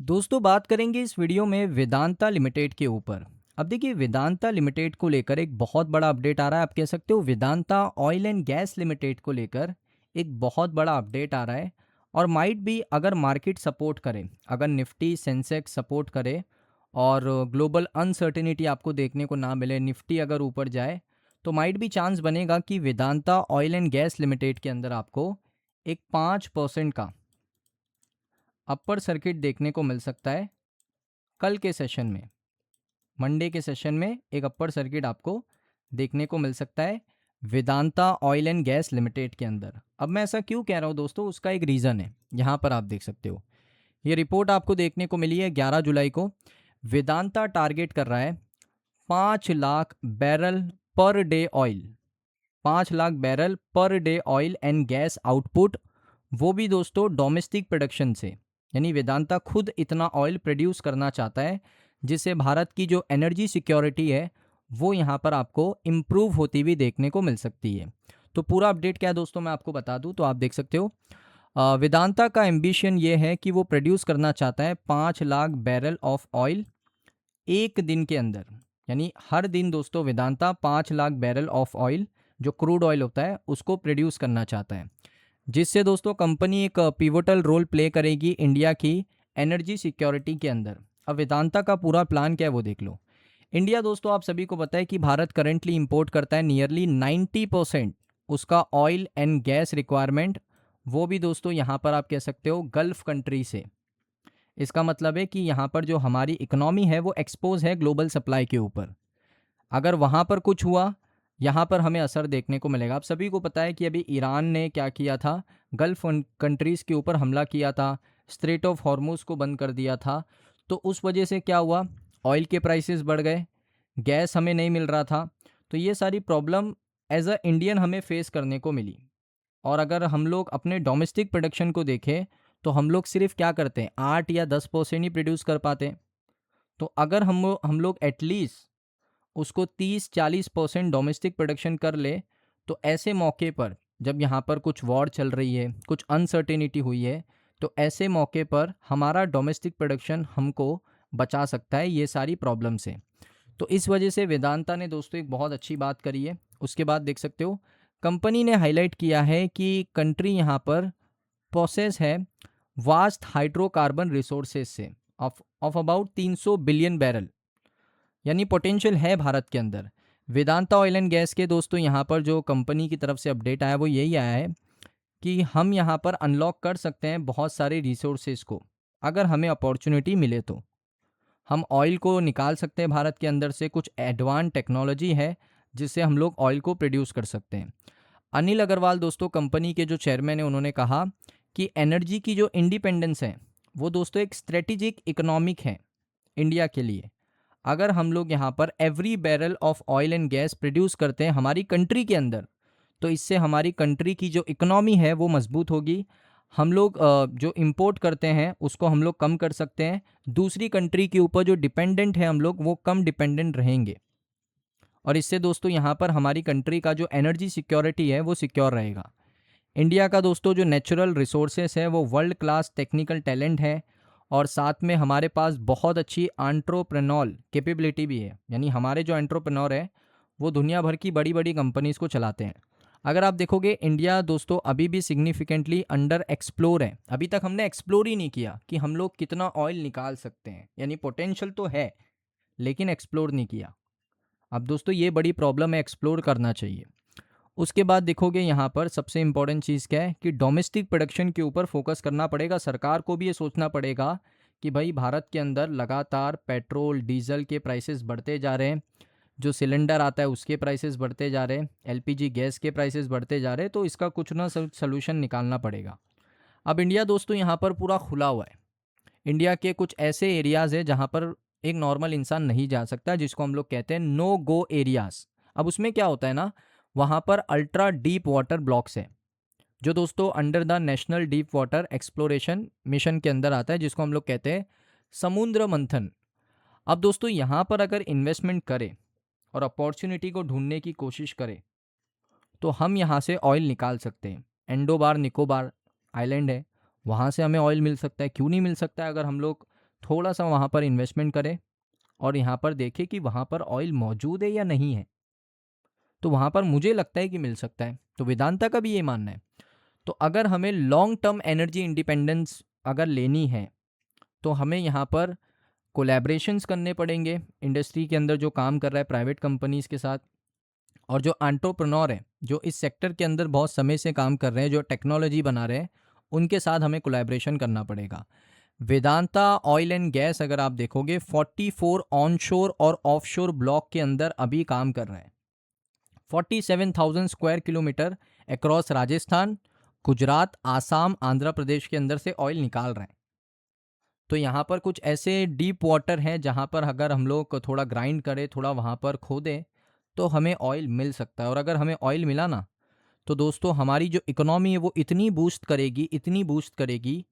दोस्तों बात करेंगे इस वीडियो में वेदांता लिमिटेड के ऊपर। अब देखिए वेदांता लिमिटेड को लेकर एक बहुत बड़ा अपडेट आ रहा है। आप कह सकते हो Vedanta oil and gas limited को लेकर एक बहुत बड़ा अपडेट आ रहा है। और माइट भी अगर मार्केट सपोर्ट करे, अगर निफ्टी सेंसेक्स सपोर्ट करे और ग्लोबल अनसर्टेनिटी आपको देखने को ना मिले, निफ्टी अगर ऊपर जाए तो माइट भी चांस बनेगा कि Vedanta oil and gas limited के अंदर आपको एक 5% का अपर सर्किट देखने को मिल सकता है। कल के सेशन में, मंडे के सेशन में एक अपर सर्किट आपको देखने को मिल सकता है Vedanta oil and gas limited के अंदर। अब मैं ऐसा क्यों कह रहा हूँ दोस्तों, उसका एक रीज़न है। यहाँ पर आप देख सकते हो, ये रिपोर्ट आपको देखने को मिली है 11 जुलाई को। वेदांता टारगेट कर रहा है 5 lakh barrel per day oil, 5 lakh barrel per day oil and gas output, वो भी दोस्तों डोमेस्टिक प्रोडक्शन से। यानी वेदांता खुद इतना ऑयल प्रोड्यूस करना चाहता है जिससे भारत की जो एनर्जी सिक्योरिटी है वो यहाँ पर आपको इम्प्रूव होती हुई देखने को मिल सकती है। तो पूरा अपडेट क्या है दोस्तों मैं आपको बता दूं तो आप देख सकते हो। वेदांता का एम्बिशन ये है कि वो प्रोड्यूस करना चाहता है 5 लाख बैरल ऑफ ऑयल एक दिन के अंदर। यानी हर दिन दोस्तों Vedanta 5 lakh barrel of oil, जो क्रूड ऑयल होता है, उसको प्रोड्यूस करना चाहता है, जिससे दोस्तों कंपनी एक पिवोटल रोल प्ले करेगी इंडिया की एनर्जी सिक्योरिटी के अंदर। अब वेदांता का पूरा प्लान क्या है वो देख लो। इंडिया दोस्तों आप सभी को पता है कि भारत करंटली इंपोर्ट करता है नियरली 90% उसका ऑयल एंड गैस रिक्वायरमेंट, वो भी दोस्तों यहाँ पर आप कह सकते हो गल्फ कंट्री से। इसका मतलब है कि यहाँ पर जो हमारी इकोनॉमी है वो एक्सपोज है ग्लोबल सप्लाई के ऊपर। अगर वहाँ पर कुछ हुआ, यहाँ पर हमें असर देखने को मिलेगा। आप सभी को पता है कि अभी ईरान ने क्या किया था, गल्फ कंट्रीज़ के ऊपर हमला किया था, स्ट्रेट ऑफ हॉर्मुज को बंद कर दिया था। तो उस वजह से क्या हुआ, ऑयल के प्राइसेस बढ़ गए, गैस हमें नहीं मिल रहा था। तो ये सारी प्रॉब्लम एज अ इंडियन हमें फेस करने को मिली। और अगर हम लोग अपने डोमेस्टिक प्रोडक्शन को देखें तो हम लोग सिर्फ क्या करते हैं, 8 या 10% ही प्रोड्यूस कर पाते हैं। तो अगर हम लोग एटलीस्ट उसको 30-40% डोमेस्टिक प्रोडक्शन कर ले, तो ऐसे मौके पर जब यहाँ पर कुछ वॉर चल रही है, कुछ अनसर्टेनिटी हुई है, तो ऐसे मौके पर हमारा डोमेस्टिक प्रोडक्शन हमको बचा सकता है ये सारी प्रॉब्लम से। तो इस वजह से वेदांता ने दोस्तों एक बहुत अच्छी बात करी है। उसके बाद देख सकते हो कंपनी ने हाईलाइट किया है कि कंट्री यहाँ पर प्रोसेस है वास्ट हाइड्रोकार्बन रिसोर्सेज से ऑफ अबाउट 300 बिलियन बैरल, यानी पोटेंशियल है भारत के अंदर। वेदांता ऑयल एंड गैस के दोस्तों यहाँ पर जो कंपनी की तरफ से अपडेट आया वो यही आया है कि हम यहाँ पर अनलॉक कर सकते हैं बहुत सारे रिसोर्सेज को, अगर हमें अपॉर्चुनिटी मिले तो हम ऑयल को निकाल सकते हैं भारत के अंदर से। कुछ एडवांस टेक्नोलॉजी है जिससे हम लोग ऑयल को प्रोड्यूस कर सकते हैं। अनिल अग्रवाल दोस्तों कंपनी के जो चेयरमैन है, उन्होंने कहा कि एनर्जी की जो इंडिपेंडेंस है वो दोस्तों एक स्ट्रेटेजिक इकोनॉमिक है इंडिया के लिए। अगर हम लोग यहाँ पर every barrel of oil and gas produce करते हैं हमारी कंट्री के अंदर, तो इससे हमारी कंट्री की जो इकोनॉमी है वो मजबूत होगी। हम लोग जो इंपोर्ट करते हैं उसको हम लोग कम कर सकते हैं, दूसरी कंट्री के ऊपर जो डिपेंडेंट है हम लोग वो कम डिपेंडेंट रहेंगे। और इससे दोस्तों यहाँ पर हमारी कंट्री का जो एनर्जी सिक्योरिटी है वो सिक्योर रहेगा। इंडिया का दोस्तों जो नेचुरल रिसोर्सेस है वो वर्ल्ड क्लास टेक्निकल टैलेंट है, और साथ में हमारे पास बहुत अच्छी एंटरप्रेन्योरल कैपेबिलिटी भी है। यानी हमारे जो एंटरप्रेन्योर है वो दुनिया भर की बड़ी बड़ी कंपनीज को चलाते हैं। अगर आप देखोगे इंडिया दोस्तों अभी भी सिग्निफिकेंटली अंडर एक्सप्लोर है। अभी तक हमने एक्सप्लोर ही नहीं किया कि हम लोग कितना ऑयल निकाल सकते हैं। यानी पोटेंशियल तो है लेकिन एक्सप्लोर नहीं किया। अब दोस्तों ये बड़ी प्रॉब्लम है, एक्सप्लोर करना चाहिए। उसके बाद देखोगे यहाँ पर सबसे इंपॉर्टेंट चीज़ क्या है कि डोमेस्टिक प्रोडक्शन के ऊपर फोकस करना पड़ेगा। सरकार को भी ये सोचना पड़ेगा कि भाई भारत के अंदर लगातार पेट्रोल डीजल के प्राइसेस बढ़ते जा रहे हैं, जो सिलेंडर आता है उसके प्राइसेस बढ़ते जा रहे हैं, एलपीजी गैस के प्राइसेस बढ़ते जा रहे हैं। तो इसका कुछ ना सलूशन निकालना पड़ेगा। अब इंडिया दोस्तों यहाँ पर पूरा खुला हुआ है। इंडिया के कुछ ऐसे एरियाज़ है जहाँ पर एक नॉर्मल इंसान नहीं जा सकता, जिसको हम लोग कहते हैं नो गो एरियाज़। अब उसमें क्या होता है ना, वहाँ पर अल्ट्रा डीप वाटर ब्लॉक्स है जो दोस्तों under the national deep water exploration mission के अंदर आता है, जिसको हम लोग कहते हैं समुद्र मंथन। अब दोस्तों यहाँ पर अगर इन्वेस्टमेंट करें और अपॉर्चुनिटी को ढूंढने की कोशिश करें तो हम यहाँ से ऑयल निकाल सकते हैं। एंडोबार निकोबार आइलैंड है, वहाँ से हमें ऑयल मिल सकता है। क्यों नहीं मिल सकता है, अगर हम लोग थोड़ा सा वहाँ पर इन्वेस्टमेंट करें और यहाँ पर देखें कि वहाँ पर ऑयल मौजूद है या नहीं है। तो वहाँ पर मुझे लगता है कि मिल सकता है। तो वेदांता का भी ये मानना है। तो अगर हमें लॉन्ग टर्म एनर्जी इंडिपेंडेंस अगर लेनी है तो हमें यहाँ पर कोलैबोरेशंस करने पड़ेंगे इंडस्ट्री के अंदर जो काम कर रहा है प्राइवेट कंपनीज के साथ, और जो एंटरप्रेन्योर है जो इस सेक्टर के अंदर बहुत समय से काम कर रहे हैं, जो टेक्नोलॉजी बना रहे हैं, उनके साथ हमें कोलैबोरेशन करना पड़ेगा। वेदांता ऑयल एंड गैस अगर आप देखोगे 44 ऑनशोर और ऑफशोर ब्लॉक के अंदर अभी काम कर रहे हैं। 47,000 square kilometre across Rajasthan, Gujarat, Assam, Andhra Pradesh के अंदर से ऑयल निकाल रहे हैं। तो यहाँ पर कुछ ऐसे डीप वाटर हैं जहाँ पर अगर हम लोग थोड़ा ग्राइंड करें, थोड़ा वहाँ पर खोदें, तो हमें ऑयल मिल सकता है। और अगर हमें ऑयल मिला ना, तो दोस्तों हमारी जो इकोनॉमी है वो इतनी बूस्ट करेगी, इतनी बूस्ट करेगी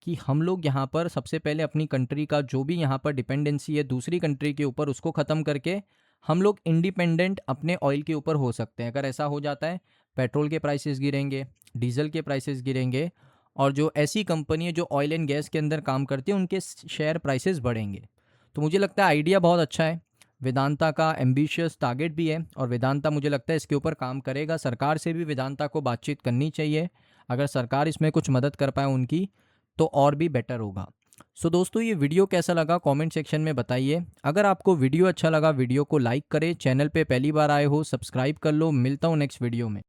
कि हम लोग यहाँ पर सबसे पहले अपनी कंट्री का जो भी यहाँ पर डिपेंडेंसी है दूसरी कंट्री के ऊपर, उसको ख़त्म करके हम लोग इंडिपेंडेंट अपने ऑयल के ऊपर हो सकते हैं। अगर ऐसा हो जाता है, पेट्रोल के प्राइसेस गिरेंगे, डीजल के प्राइसेस गिरेंगे, और जो ऐसी कंपनी है जो ऑयल एंड गैस के अंदर काम करती है उनके शेयर प्राइसेस बढ़ेंगे। तो मुझे लगता है आइडिया बहुत अच्छा है। वेदांता का एम्बिशियस टारगेट भी है और वेदांता मुझे लगता है इसके ऊपर काम करेगा। सरकार से भी वेदांता को बातचीत करनी चाहिए। अगर सरकार इसमें कुछ मदद कर पाए उनकी, तो और भी बेटर होगा। सो दोस्तों, ये वीडियो कैसा लगा कमेंट सेक्शन में बताइए। अगर आपको वीडियो अच्छा लगा, वीडियो को लाइक करें। चैनल पे पहली बार आए हो, सब्सक्राइब कर लो। मिलता हूँ नेक्स्ट वीडियो में।